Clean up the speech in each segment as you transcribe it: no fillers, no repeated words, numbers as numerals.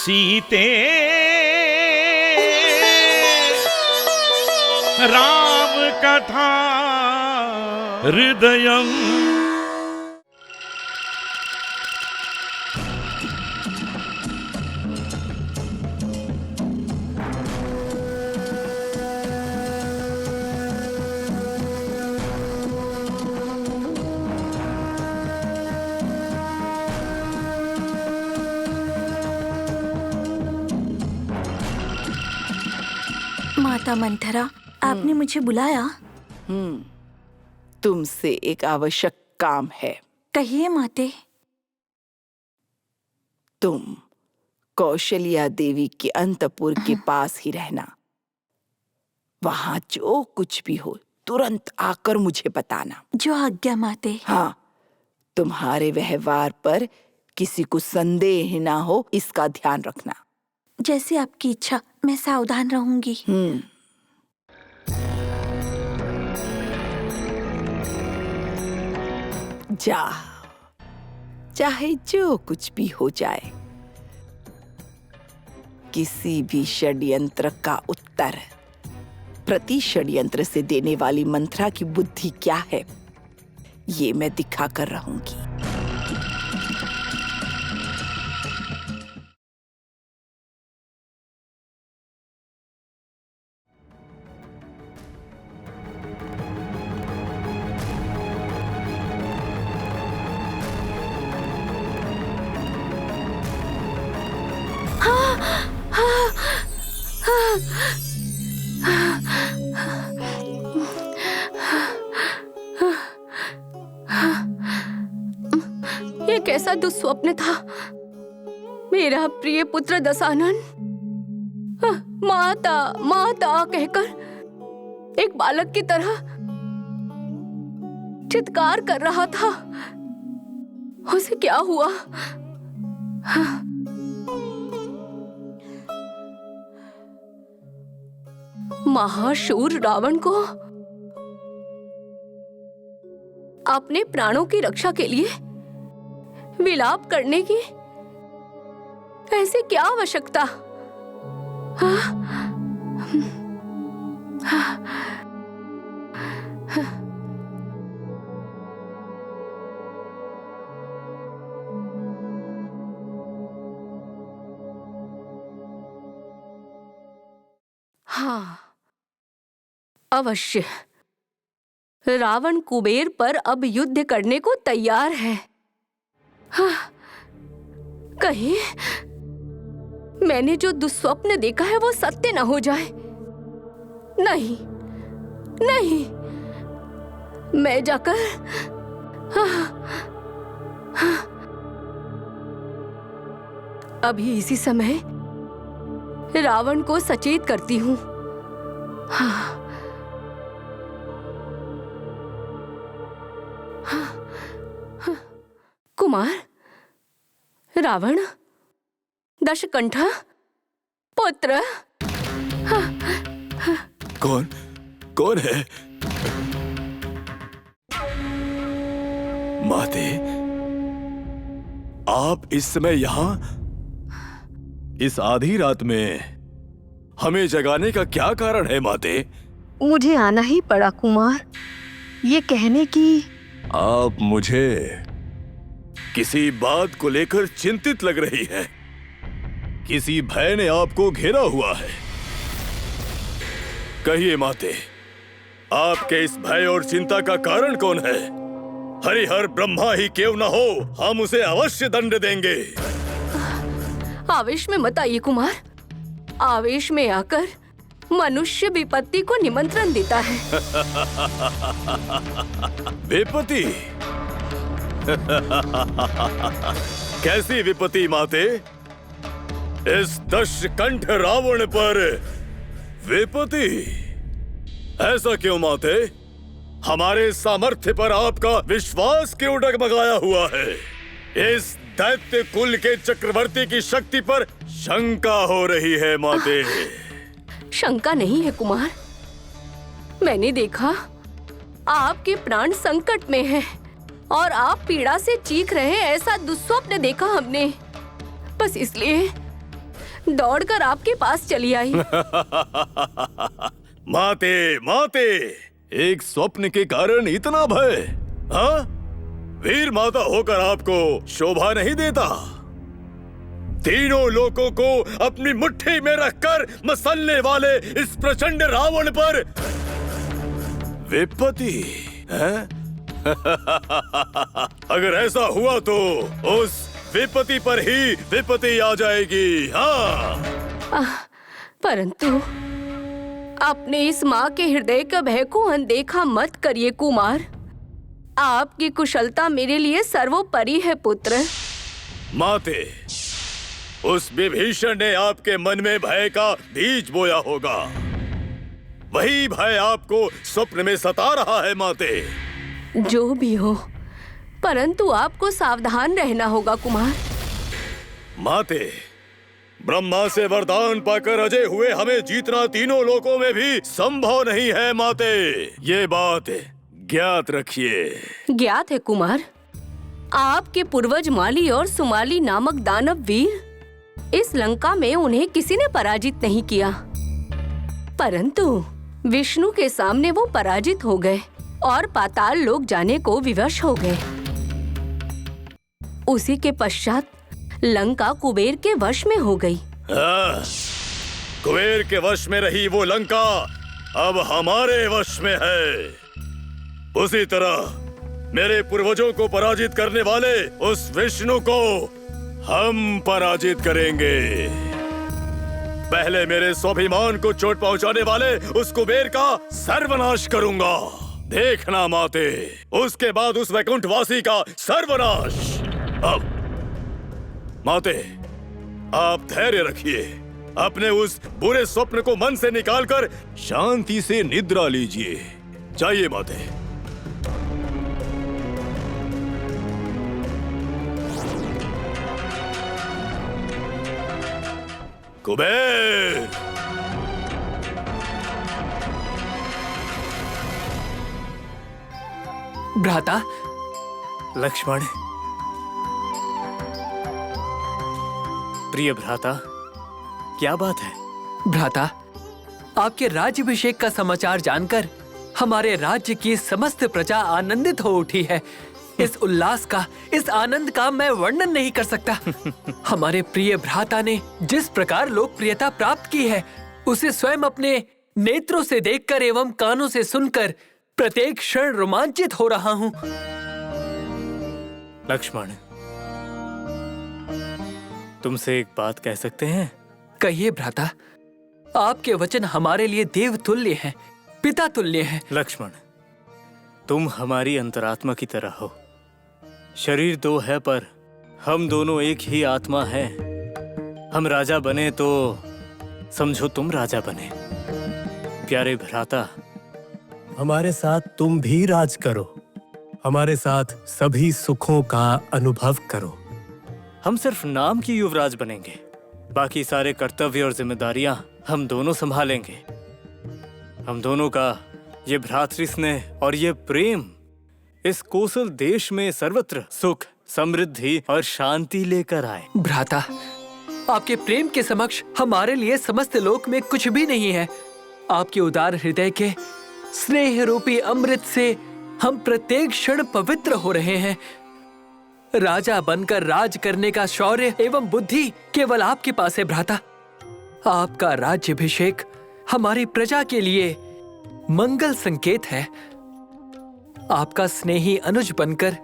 सीते राम कथा हृदयम्। माता मंथरा, आपने मुझे बुलाया? तुमसे एक आवश्यक काम है। कहिए माते। तुम कौशल्या देवी के अंतपुर के पास ही रहना। वहां जो कुछ भी हो तुरंत आकर मुझे बताना। जो आज्ञा माते। हाँ, तुम्हारे व्यवहार पर किसी को संदेह ना हो, इसका ध्यान रखना। जैसे आपकी इच्छा, मैं सावधान रहूंगी। जा, चाहे जो कुछ भी हो जाए, किसी भी षड्यंत्र का उत्तर प्रति षड्यंत्र से देने वाली मंत्रा की बुद्धि क्या है, ये मैं दिखा कर रहूंगी। ये कैसा दुस्वप्न था। मेरा प्रिय पुत्र दशानन माता माता कहकर एक बालक की तरह चित्कार कर रहा था। उसे क्या हुआ? महाशूर रावण को अपने प्राणों की रक्षा के लिए विलाप करने की ऐसी क्या आवश्यकता? हाँ, अवश्य रावण कुबेर पर अब युद्ध करने को तैयार है। हाँ, कहीं मैंने जो दुस्वप्न देखा है वो सत्य न हो जाए। नहीं नहीं, मैं जाकर अभी इसी समय रावण को सचेत करती हूँ। कुमार, रावण, दशकंठ पुत्र। कौन है? माते, आप इस समय यहाँ इस आधी रात में हमें जगाने का क्या कारण है माते? मुझे आना ही पड़ा कुमार, ये कहने की। आप मुझे किसी बात को लेकर चिंतित लग रही है। किसी भय ने आपको घेरा हुआ है। कहिए माते, आपके इस भय और चिंता का कारण कौन है? हरिहर ब्रह्मा ही क्यों न हो, हम उसे अवश्य दंड देंगे। आवेश में मत आइए कुमार। आवेश में आकर मनुष्य विपत्ति को निमंत्रण देता है। विपत्ति? कैसी विपत्ति माते? इस दशकंठ रावण पर विपत्ति? ऐसा क्यों माते? हमारे सामर्थ्य पर आपका विश्वास क्यों डगमगाया हुआ है? इस दैत्य कुल के चक्रवर्ती की शक्ति पर शंका हो रही है माते। शंका नहीं है कुमार, मैंने देखा आपके प्राण संकट में हैं और आप पीड़ा से चीख रहे हैं, ऐसा दुस्वप्न देखा हमने। बस इसलिए दौड़कर आपके पास चली आई। माते माते, एक स्वप्न के कारण इतना भय? हाँ, वीर माता होकर आपको शोभा नहीं देता? तीनों लोगों को अपनी मुट्ठी में रखकर मसलने वाले इस प्रचंड रावण पर विपत्ति है? अगर ऐसा हुआ तो उस विपत्ति पर ही विपत्ति आ जाएगी। हाँ, परंतु अपने इस माँ के हृदय के भय को अनदेखा मत करिए कुमार। आपकी कुशलता मेरे लिए सर्वोपरि है पुत्र। माते, उस विभीषण ने आपके मन में भय का बीज बोया होगा। वही भय आपको स्वप्न में सता रहा है माते। जो भी हो, परंतु आपको सावधान रहना होगा कुमार। माते, ब्रह्मा से वरदान पाकर अजय हुए हमें जीतना तीनों लोकों में भी संभव नहीं है माते। ये बात ज्ञात रखिए। ज्ञात है कुमार। आपके पूर्वज माली और सुमाली नामक दानव वीर, इस लंका में उन्हें किसी ने पराजित नहीं किया, परंतु विष्णु के सामने वो पराजित हो गए और पाताल लोक जाने को विवश हो गए। उसी के पश्चात लंका कुबेर के वश में हो गई। कुबेर के वश में रही वो लंका अब हमारे वश में है। उसी तरह मेरे पूर्वजों को पराजित करने वाले उस विष्णु को हम पराजित करेंगे। पहले मेरे स्वाभिमान को चोट पहुंचाने वाले उस कुबेर का सर्वनाश करूंगा। देखना माते, उसके बाद उस वैकुंठवासी का सर्वनाश। अब माते, आप धैर्य रखिए। अपने उस बुरे स्वप्न को मन से निकालकर शांति से निद्रा लीजिए। जाइए माते। कुबेर, भ्राता। लक्ष्मण, प्रिय भ्राता, क्या बात है? भ्राता, आपके राज्याभिषेक का समाचार जानकर हमारे राज्य की समस्त प्रजा आनंदित हो उठी है। इस उल्लास का, इस आनंद का मैं वर्णन नहीं कर सकता। हमारे प्रिय भ्राता ने जिस प्रकार लोकप्रियता प्राप्त की है, उसे स्वयं अपने नेत्रों से देखकर एवं कानों से सुनकर प्रत्येक क्षण रोमांचित हो रहा हूँ। लक्ष्मण, तुमसे एक बात कह सकते हैं? कहिए भ्राता। आपके वचन हमारे लिए देव तुल्य हैं, पिता तुल्य हैं। लक्ष्मण, तुम हमारी अंतरात्मा की तरह हो। शरीर दो है पर हम दोनों एक ही आत्मा हैं। हम राजा बने तो समझो तुम राजा बने। प्यारे भ्राता, हमारे साथ तुम भी राज करो। हमारे साथ सभी सुखों का अनुभव करो। हम सिर्फ नाम की युवराज बनेंगे, बाकी सारे कर्तव्य और जिम्मेदारियां हम दोनों संभालेंगे। हम दोनों का ये भ्रातृ स्नेह और ये प्रेम इस कोसल देश में सर्वत्र सुख, समृद्धि और शांति लेकर आए। भ्राता, आपके प्रेम के समक्ष हमारे लिए समस्त लोक में कुछ भी नहीं है। आपके उदार हृदय के स्नेह रूपी अमृत से हम प्रत्येक क्षण पवित्र हो रहे हैं। राजा बनकर राज करने का शौर्य एवं बुद्धि केवल आपके पास है भ्राता। आपका राज्याभिषेक हमारी प्रजा के लिए मंगल संकेत है। आपका स्नेही अनुज बनकर,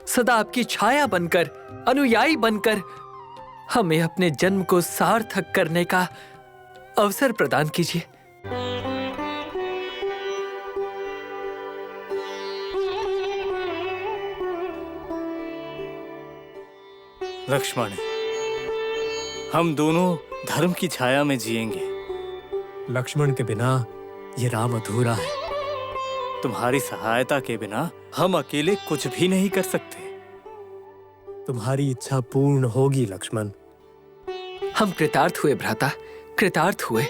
सदा आपकी छाया बनकर, अनुयायी बनकर हमें अपने जन्म को सार्थक करने का अवसर प्रदान कीजिए। लक्ष्मण, हम दोनों धर्म की छाया में जिएंगे। लक्ष्मण के बिना ये राम अधूरा है। तुम्हारी सहायता के बिना हम अकेले कुछ भी नहीं कर सकते। तुम्हारी इच्छा पूर्ण होगी लक्ष्मण। हम कृतार्थ हुए भ्राता, कृतार्थ हुए।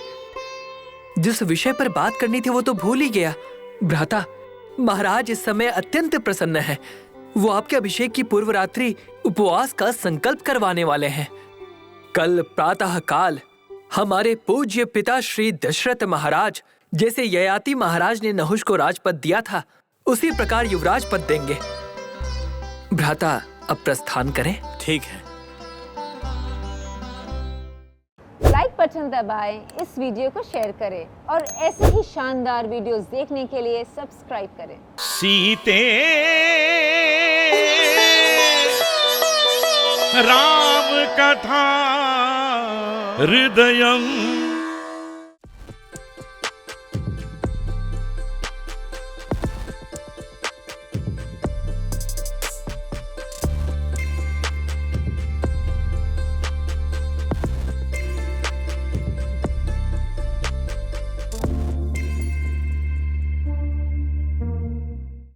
जिस विषय पर बात करनी थी वो तो भूल ही गया। भ्राता, महाराज इस समय अत्यंत प्रसन्न है। वो आपके अभिषेक की पूर्व रात्रि उपवास का संकल्प करवाने वाले हैं। कल प्रातः काल हमारे पूज्य पिता श्री दशरथ महाराज जैसे ययाति महाराज ने नहुष को राजपद दिया था, उसी प्रकार युवराज पद देंगे। भ्राता अब प्रस्थान करें। ठीक है। लाइक बटन दबाएं, इस वीडियो को शेयर करें और ऐसे ही शानदार वीडियोस देखने के लिए सब्सक्राइब करें। सीते राम कथा हृदयं